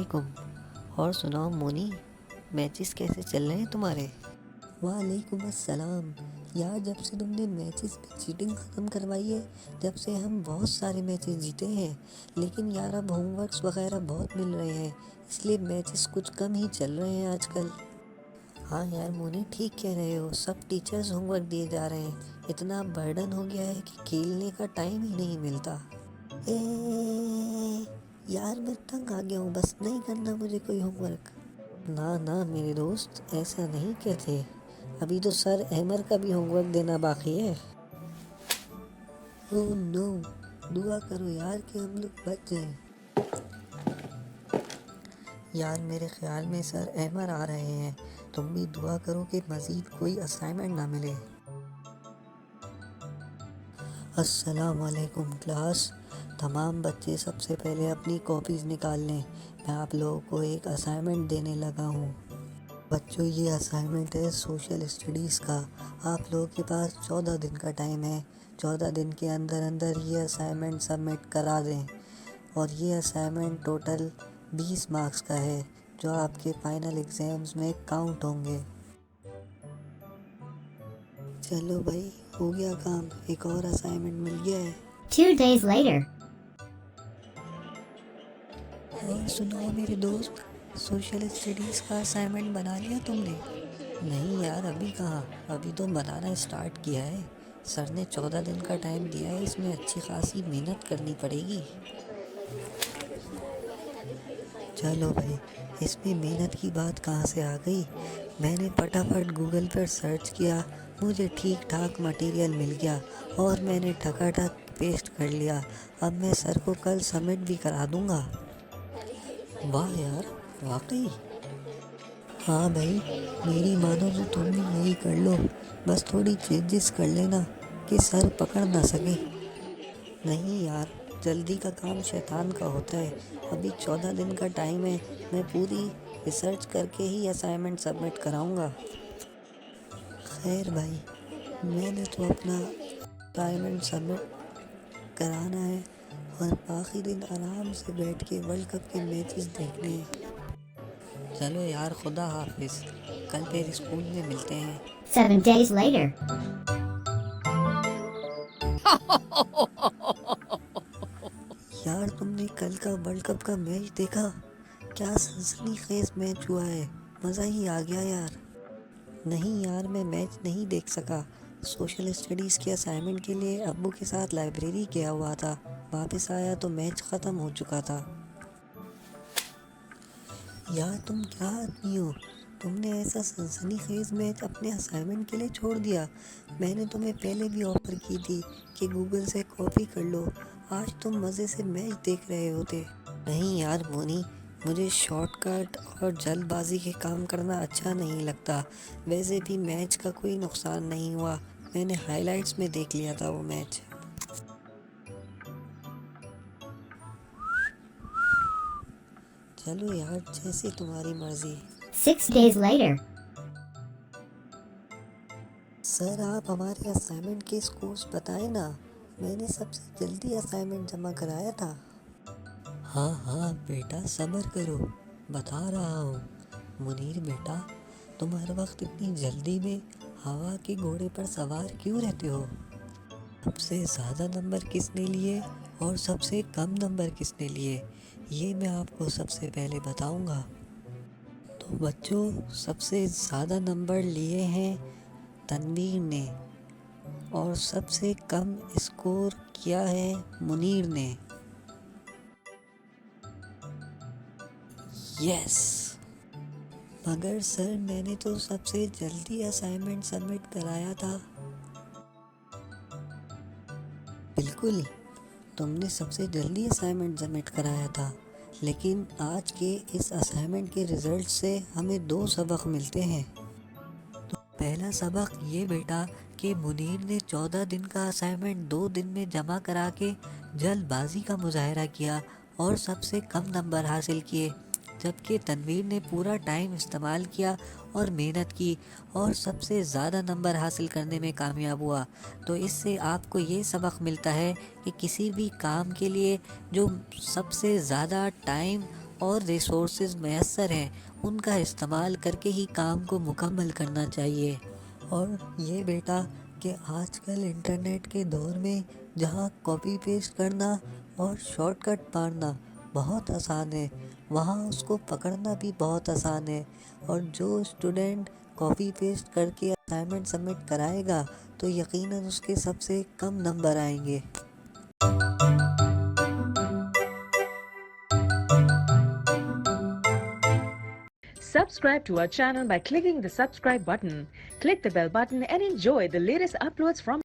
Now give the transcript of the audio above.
वालेकुम। और सुनाओ मोनी, मैचेस कैसे चल रहे हैं तुम्हारे? वालेकुम अस्सलाम। यार, जब से तुमने मैचेस में चीटिंग ख़त्म करवाई है, जब से हम बहुत सारे मैचेस जीते हैं। लेकिन यार, अब होमवर्क्स वगैरह बहुत मिल रहे हैं, इसलिए मैचेस कुछ कम ही चल रहे हैं आजकल। हाँ यार मोनी, ठीक कह रहे हो। सब टीचर्स होमवर्क दिए जा रहे हैं। इतना बर्डन हो गया है कि खेलने का टाइम ही नहीं मिलता। ए यार, मैं तंग आ गया हूँ, बस नहीं करना मुझे कोई होमवर्क। ना ना मेरे दोस्त, ऐसा नहीं कहते। अभी तो सर अहमर का भी होमवर्क देना बाकी है। ओह नो, दुआ करो यार कि हम लोग बच जाएं। यार मेरे ख्याल में सर अहमर आ रहे हैं। तुम भी दुआ करो कि मज़ीद कोई असाइनमेंट ना मिले। अस्सलाम वालेकुम क्लास। तमाम बच्चे सबसे पहले अपनी कॉपीज़ निकाल लें। मैं आप लोगों को एक असाइनमेंट देने लगा हूँ। बच्चों, ये असाइनमेंट है सोशल स्टडीज़ का। आप लोगों के पास 14 दिन का टाइम है। 14 दिन के अंदर अंदर ये असाइनमेंट सबमिट करा दें। और ये असाइनमेंट टोटल 20 मार्क्स का है, जो आपके फाइनल एग्ज़ाम्स में काउंट होंगे। चलो भाई, हो गया काम, एक और असाइनमेंट मिल गया है। 2 days later. और सुनाओ मेरे दोस्त, सोशल स्टडीज़ का असाइनमेंट बना लिया तुमने? नहीं यार, अभी कहाँ। अभी तो बनाना स्टार्ट किया है। सर ने 14 दिन का टाइम दिया है, इसमें अच्छी खासी मेहनत करनी पड़ेगी। चलो भाई, इसमें मेहनत की बात कहाँ से आ गई। मैंने फटाफट गूगल पर सर्च किया, मुझे ठीक ठाक मटेरियल मिल गया और मैंने ठकाठक पेस्ट कर लिया। अब मैं सर को कल सबमिट भी करा दूँगा। वाह यार, वाकई। हाँ भाई, मेरी मानो तो तुम भी यही कर लो। बस थोड़ी चेंजेस कर लेना कि सर पकड़ ना सके। नहीं यार, जल्दी का काम शैतान का होता है। अभी 14 दिन का टाइम है। मैं पूरी रिसर्च करके ही असाइनमेंट सबमिट कराऊंगा। खैर भाई, मैंने तो अपना असाइनमेंट सबमिट कराना है और बाकी दिन आराम से बैठ के वर्ल्ड कप के मैचेस देखने हैं। चलो यार, खुदा हाफिज। कल फिर स्कूल में मिलते हैं। 7 days later. यार, तुमने कल का वर्ल्ड कप का मैच देखा? क्या सनसनीखेज मैच हुआ है, मज़ा ही आ गया यार। नहीं यार, मैं मैच नहीं देख सका। सोशल स्टडीज़ के असाइनमेंट के लिए अब्बू के साथ लाइब्रेरी गया हुआ था। वापस आया तो मैच ख़त्म हो चुका था। यार, तुम क्या आदमी हो? तुमने ऐसा सनसनीखेज मैच अपने असाइनमेंट के लिए छोड़ दिया। मैंने तुम्हें पहले भी ऑफर की थी कि गूगल से कॉपी कर लो, आज तुम मज़े से मैच देख रहे होते। नहीं यार मोनी, मुझे शॉर्टकट और जल्दबाजी के काम करना अच्छा नहीं लगता। वैसे भी मैच का कोई नुकसान नहीं हुआ। मैंने हाइलाइट्स में देख लिया था वो मैच। चलो यार, जैसे तुम्हारी मर्जी। 6 days later. सर, आप हमारे असाइनमेंट के स्कोर्स बताए ना। मैंने सबसे जल्दी असाइनमेंट जमा कराया था। हाँ हाँ बेटा, सब्र करो, बता रहा हूँ। मुनीर बेटा, तुम हर वक्त इतनी जल्दी में हवा के घोड़े पर सवार क्यों रहते हो? सबसे ज़्यादा नंबर किसने लिए और सबसे कम नंबर किसने लिए, ये मैं आपको सबसे पहले बताऊंगा। तो बच्चों, सबसे ज़्यादा नंबर लिए हैं तनवीर ने और सबसे कम स्कोर किया है मुनीर ने। यस। मगर सर, मैंने तो सबसे जल्दी असाइनमेंट सबमिट कराया था। बिल्कुल, तुमने सबसे जल्दी असाइनमेंट सबमिट कराया था। लेकिन आज के इस असाइनमेंट के रिज़ल्ट से हमें दो सबक मिलते हैं। तो पहला सबक ये बेटा कि मुनीर ने 14 दिन का असाइनमेंट 2 दिन में जमा करा के जल्दबाजी का मुजाहरा किया और सबसे कम नंबर हासिल किए, जबकि तनवीर ने पूरा टाइम इस्तेमाल किया और मेहनत की और सबसे ज़्यादा नंबर हासिल करने में कामयाब हुआ। तो इससे आपको ये सबक मिलता है कि किसी भी काम के लिए जो सबसे ज़्यादा टाइम और रिसोर्सेज मैसर हैं उनका इस्तेमाल करके ही काम को मुकम्मल करना चाहिए। और ये बेटा कि आजकल इंटरनेट के दौर में जहाँ कॉपी पेस्ट करना और शॉर्टकट मारना बहुत आसान है, वहाँ उसको पकड़ना भी बहुत आसान है। और जो स्टूडेंट कॉपी पेस्ट करके असाइनमेंट सबमिट कराएगा तो यकीनन उसके सबसे कम नंबर आएंगे। Subscribe to our channel by clicking the subscribe button. Click the bell button and enjoy the latest uploads from